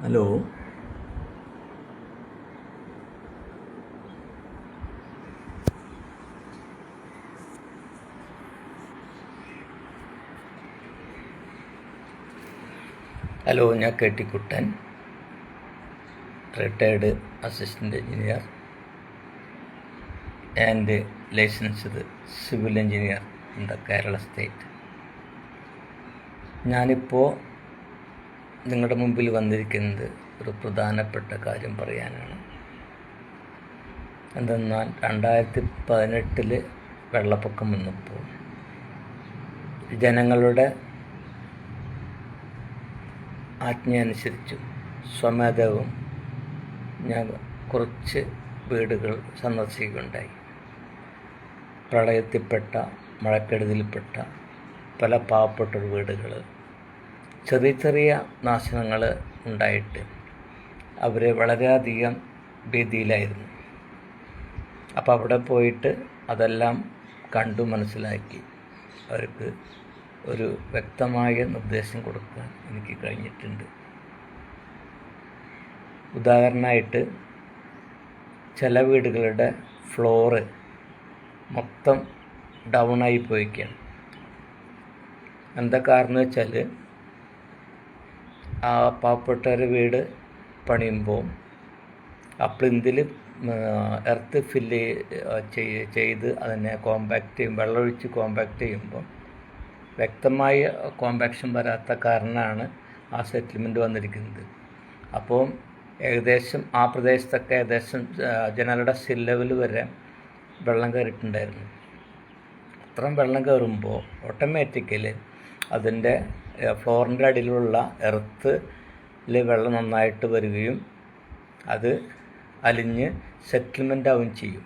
Hello. ഞാൻ Kettikuttan, retired assistant engineer and licensed civil engineer in the Kerala state. ഞാനിപ്പോൾ നിങ്ങളുടെ മുമ്പിൽ വന്നിരിക്കുന്നത് ഒരു പ്രധാനപ്പെട്ട കാര്യം പറയാനാണ്. എന്തെന്നാൽ 2018 വെള്ളപ്പൊക്കം വന്നപ്പോൾ ജനങ്ങളുടെ ആജ്ഞയനുസരിച്ചും സ്വമേധവും ഞാൻ കുറച്ച് വീടുകൾ സന്ദർശിക്കുകയുണ്ടായി. പ്രളയത്തിൽപ്പെട്ട, മഴക്കെടുതിയിൽപ്പെട്ട പല പാവപ്പെട്ട വീടുകൾ ചെറിയ ചെറിയ നാശനങ്ങൾ ഉണ്ടായിട്ട് അവർ വളരെയധികം ഭീതിയിലായിരുന്നു. അപ്പോൾ അവിടെ പോയിട്ട് അതെല്ലാം കണ്ടു മനസ്സിലാക്കി അവർക്ക് ഒരു വ്യക്തമായ നിർദ്ദേശം കൊടുക്കാൻ എനിക്ക് കഴിഞ്ഞിട്ടുണ്ട്. ഉദാഹരണമായിട്ട് ചില വീടുകളുടെ ഫ്ലോറ് മൊത്തം ഡൗണായി പോയിക്കുകയാണ്. എന്താ കാരണം വെച്ചാൽ ആ പാവപ്പെട്ടവരുടെ വീട് പണിയുമ്പോൾ ആ പ്ലിന്തിൽ എർത്ത് ഫില്ല് ചെയ്ത് അതിനെ കോമ്പാക്റ്റ് ചെയ്യും, വെള്ളമൊഴിച്ച് കോമ്പാക്റ്റ് ചെയ്യുമ്പോൾ വ്യക്തമായ കോമ്പാക്ഷൻ വരാത്ത കാരണമാണ് ആ സെറ്റിൽമെൻറ്റ് വന്നിരിക്കുന്നത്. അപ്പോൾ ഏകദേശം ആ പ്രദേശത്തൊക്കെ ഏകദേശം ജനങ്ങളുടെ സിൽ ലെവൽ വരെ വെള്ളം കയറിയിട്ടുണ്ടായിരുന്നു. അത്രയും വെള്ളം കയറുമ്പോൾ ഓട്ടോമാറ്റിക്കലി അതിൻ്റെ ഫ്ലോറിൻ്റെ അടിയിലുള്ള എർത്തിൽ വെള്ളം നന്നായിട്ട് വരികയും അത് അലിഞ്ഞ് സെറ്റിൽമെൻ്റ് ആവുകയും ചെയ്യും.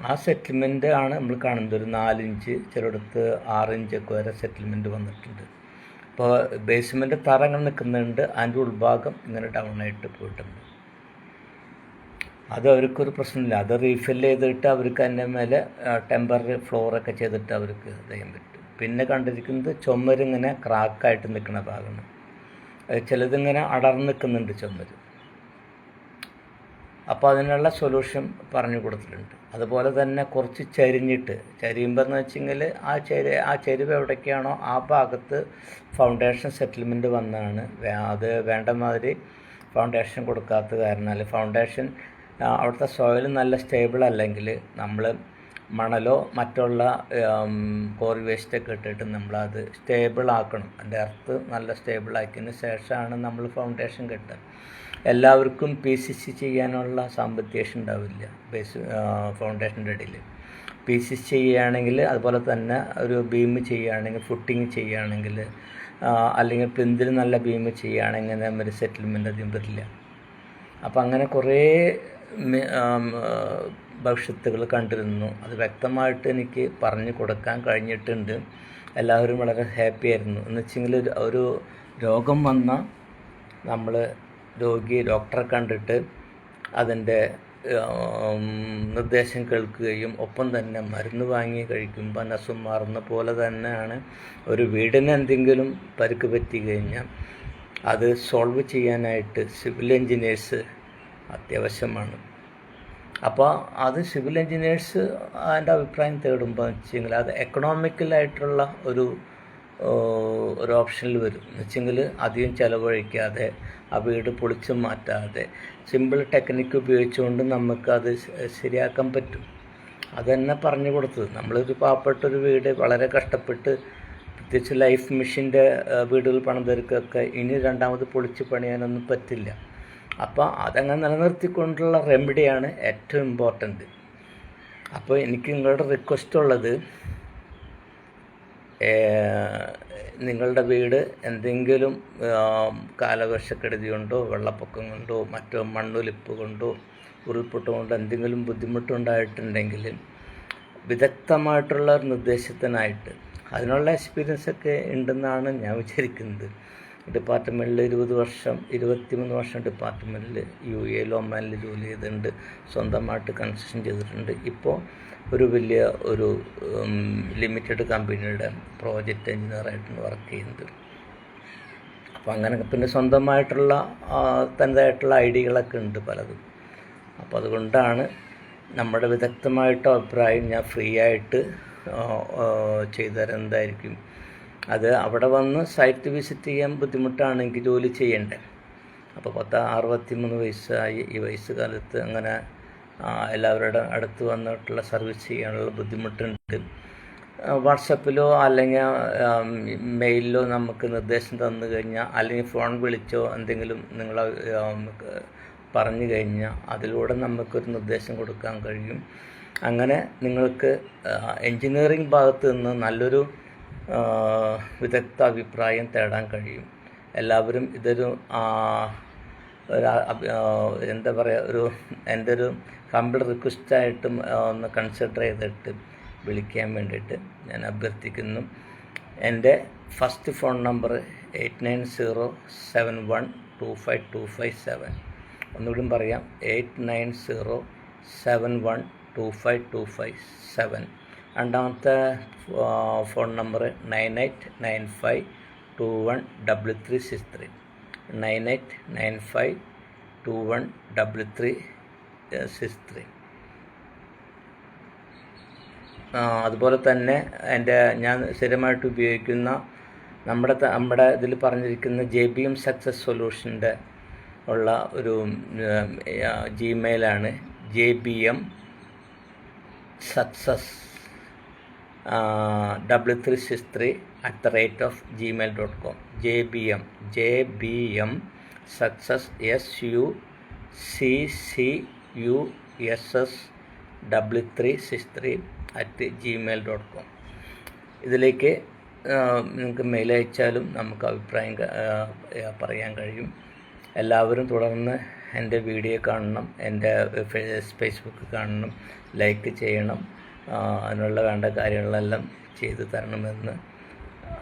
ആ സെറ്റിൽമെൻ്റ് ആണ് നമ്മൾ കാണുന്നത്. ഒരു 4 ഇഞ്ച്, ചിലയിടത്ത് 6 ഇഞ്ചൊക്കെ വരെ സെറ്റിൽമെൻറ്റ് വന്നിട്ടുണ്ട്. അപ്പോൾ ബേസ്മെൻറ്റ് തറ ഇങ്ങനെ നിൽക്കുന്നുണ്ട്, അതിൻ്റെ ഉൾഭാഗം ഇങ്ങനെ ഡൗൺ ആയിട്ട് പോയിട്ടുണ്ട്. അത് അവർക്കൊരു പ്രശ്നമില്ല. അത് റീഫിൽ ചെയ്തിട്ട് അവർക്ക് അതിൻ്റെ മേലെ ടെമ്പററി ഫ്ലോറൊക്കെ ചെയ്തിട്ട് അവർക്ക് ചെയ്യാൻ പറ്റും. പിന്നെ കണ്ടിരിക്കുന്നത് ചുമരിങ്ങനെ ക്രാക്കായിട്ട് നിൽക്കുന്ന ഭാഗമാണ്. ചിലതിങ്ങനെ അടർന്ന് നിൽക്കുന്നുണ്ട് ചുമര്. അപ്പോൾ അതിനുള്ള സൊല്യൂഷൻ പറഞ്ഞു കൊടുത്തിട്ടുണ്ട്. അതുപോലെ തന്നെ കുറച്ച് ചരിയുമ്പോൾ എന്ന് വെച്ചെങ്കിൽ ആ ചരിവ് എവിടേക്കാണോ ആ ഭാഗത്ത് ഫൗണ്ടേഷൻ സെറ്റിൽമെൻറ്റ് വന്നാണ്. അത് വേണ്ട മാതിരി ഫൗണ്ടേഷൻ കൊടുക്കാത്ത കാരണം ഫൗണ്ടേഷൻ അവിടുത്തെ സോയിൽ നല്ല സ്റ്റേബിൾ അല്ലെങ്കിൽ നമ്മൾ മണലോ മറ്റുള്ള കോറി വേസ്റ്റൊക്കെ ഇട്ടിട്ട് നമ്മളത് സ്റ്റേബിൾ ആക്കണം. അതിൻ്റെ എർത്ത് നല്ല സ്റ്റേബിൾ ആക്കിയതിന് ശേഷമാണ് നമ്മൾ ഫൗണ്ടേഷൻ കെട്ടുക. എല്ലാവർക്കും PCC ചെയ്യാനുള്ള സാമ്പത്തികം ഉണ്ടാവില്ല. ഫൗണ്ടേഷൻ്റെ ഇടയിൽ PCC ചെയ്യുകയാണെങ്കിൽ, അതുപോലെ തന്നെ ഒരു ബീം ചെയ്യുകയാണെങ്കിൽ, ഫുട്ടിങ് ചെയ്യുകയാണെങ്കിൽ, അല്ലെങ്കിൽ പ്ലിന്തിൽ നല്ല ബീം ചെയ്യുകയാണെങ്കിൽ നമ്മൾ സെറ്റിൽമെൻ്റ് അധികം വരില്ല. അപ്പം അങ്ങനെ കുറേ ഭവിഷ്യത്തുകൾ കണ്ടിരുന്നു. അത് വ്യക്തമായിട്ട് എനിക്ക് പറഞ്ഞു കൊടുക്കാൻ കഴിഞ്ഞിട്ടുണ്ട്. എല്ലാവരും വളരെ ഹാപ്പി ആയിരുന്നു. എന്ന് വെച്ചെങ്കിൽ ഒരു രോഗം വന്നാൽ നമ്മൾ ഡോക്ടറെ കണ്ടിട്ട് അതിൻ്റെ നിർദ്ദേശം കേൾക്കുകയും ഒപ്പം തന്നെ മരുന്ന് വാങ്ങി കഴിക്കുമ്പോൾ അസുഖം മാറുന്ന പോലെ തന്നെയാണ് ഒരു വീടിന് എന്തെങ്കിലും പരിക്ക് പറ്റി കഴിഞ്ഞാൽ അത് സോൾവ് ചെയ്യാനായിട്ട് സിവിൽ എഞ്ചിനീയേഴ്സ് അത്യാവശ്യമാണ്. അപ്പോൾ അത് സിവിൽ എഞ്ചിനീയേഴ്സ് അതിൻ്റെ അഭിപ്രായം തേടുമ്പോൾ വെച്ചെങ്കിൽ അത് എക്കണോമിക്കലായിട്ടുള്ള ഒരു ഓപ്ഷനിൽ വരും. എന്ന് വെച്ചെങ്കിൽ അധികം ചിലവഴിക്കാതെ ആ വീട് പൊളിച്ചു മാറ്റാതെ സിമ്പിൾ ടെക്നിക്ക് ഉപയോഗിച്ചുകൊണ്ട് നമുക്കത് ശരിയാക്കാൻ പറ്റും. അതെന്നെ പറഞ്ഞു കൊടുത്തത്. നമ്മളൊരു പാവപ്പെട്ടൊരു വീട് വളരെ കഷ്ടപ്പെട്ട്, പ്രത്യേകിച്ച് ലൈഫ് മിഷൻ്റെ വീടുകൾ പണിതവർക്കൊക്കെ ഇനി രണ്ടാമത് പൊളിച്ച് പണിയാനൊന്നും പറ്റില്ല. അപ്പോൾ അതങ്ങനെ നിലനിർത്തിക്കൊണ്ടുള്ള റെമഡിയാണ് ഏറ്റവും ഇമ്പോർട്ടൻ്റ്. അപ്പോൾ എനിക്ക് നിങ്ങളുടെ റിക്വസ്റ്റ് ഉള്ളത്, നിങ്ങളുടെ വീട് എന്തെങ്കിലും കാലവർഷക്കെടുതി കൊണ്ടോ വെള്ളപ്പൊക്കം കൊണ്ടോ മറ്റോ മണ്ണൊലിപ്പ് കൊണ്ടോ ഉരുൾപൊട്ട് കൊണ്ടോ എന്തെങ്കിലും ബുദ്ധിമുട്ടുണ്ടായിട്ടുണ്ടെങ്കിൽ വിദഗ്ധമായിട്ടുള്ള ഒരു നിർദ്ദേശത്തിനായിട്ട് അതിനുള്ള എക്സ്പീരിയൻസൊക്കെ ഉണ്ടെന്നാണ് ഞാൻ വിചാരിക്കുന്നത്. ഡിപ്പാർട്ട്മെൻറ്റിൽ 23 വർഷം ഡിപ്പാർട്ട്മെൻറ്റിൽ UAE ഒമാനിൽ ജോലി ചെയ്തിട്ടുണ്ട്. സ്വന്തമായിട്ട് കൺസ്ട്രക്ഷൻ ചെയ്തിട്ടുണ്ട്. ഇപ്പോൾ ഒരു വലിയ ലിമിറ്റഡ് കമ്പനിയുടെ പ്രോജക്റ്റ് എഞ്ചിനീയറായിട്ടാണ് വർക്ക് ചെയ്യുന്നത്. അപ്പോൾ അങ്ങനെ പിന്നെ സ്വന്തമായിട്ടുള്ള തൻ്റെതായിട്ടുള്ള ഐഡിയകളൊക്കെ ഉണ്ട് പലതും. അപ്പോൾ അതുകൊണ്ടാണ് നമ്മുടെ വിദഗ്ധമായിട്ട് അഭിപ്രായം ഞാൻ ഫ്രീ ആയിട്ട് ചെയ്തു തരുന്നതായിരിക്കും. അത് അവിടെ വന്ന് സൈറ്റ് വിസിറ്റ് ചെയ്യാൻ ബുദ്ധിമുട്ടാണെങ്കിൽ ജോലി ചെയ്യണ്ടേ. അപ്പോൾ 63 വയസ്സായി. ഈ വയസ്സുകാലത്ത് അങ്ങനെ എല്ലാവരുടെ അടുത്ത് വന്നിട്ടുള്ള സർവീസ് ചെയ്യാനുള്ള ബുദ്ധിമുട്ടുണ്ട്. വാട്സപ്പിലോ അല്ലെങ്കിൽ മെയിലിലോ നമുക്ക് നിർദ്ദേശം തന്നു കഴിഞ്ഞാൽ, അല്ലെങ്കിൽ ഫോൺ വിളിച്ചോ എന്തെങ്കിലും നിങ്ങൾ പറഞ്ഞു കഴിഞ്ഞാൽ അതിലൂടെ നമുക്കൊരു നിർദ്ദേശം കൊടുക്കാൻ കഴിയും. അങ്ങനെ നിങ്ങൾക്ക് എൻജിനീയറിംഗ് ഭാഗത്ത് നിന്ന് നല്ലൊരു വിദഗ്ധ അഭിപ്രായം തേടാൻ കഴിയും. എല്ലാവരും ഇതൊരു എന്താ പറയുക, എൻ്റെ ഒരു ഹംബിൾ റിക്വസ്റ്റായിട്ടും ഒന്ന് കൺസിഡർ ചെയ്തിട്ട് വിളിക്കാൻ വേണ്ടിയിട്ട് ഞാൻ അഭ്യർത്ഥിക്കുന്നു. എൻ്റെ ഫസ്റ്റ് ഫോൺ നമ്പർ 8907125257. ഒന്നുകൂടി പറയാം, 8907125257. രണ്ടാമത്തെ ഫോൺ നമ്പർ 9895213363. 9895213363. അതുപോലെ തന്നെ ഞാൻ സ്ഥിരമായിട്ട് ഉപയോഗിക്കുന്ന നമ്മുടെ ഇതിൽ പറഞ്ഞിരിക്കുന്ന JBM സക്സസ് സൊല്യൂഷൻ്റെ ഉള്ള ഒരു ജിമെയിലാണ് JBM success 3363@gmail.com. JBM success SUCCUSS 3363@gmail.com. ഇതിലേക്ക് നിങ്ങൾക്ക് മെയിൽ അയച്ചാലും നമുക്ക് അഭിപ്രായം പറയാൻ കഴിയും. എല്ലാവരും തുടർന്ന് എൻ്റെ വീഡിയോ കാണണം, എൻ്റെ ഫേസ്ബുക്ക് കാണണം, ലൈക്ക് ചെയ്യണം, അതിനുള്ള വേണ്ട കാര്യങ്ങളെല്ലാം ചെയ്തു തരണമെന്ന്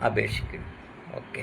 അപേക്ഷിക്കുന്നു. ഓക്കെ.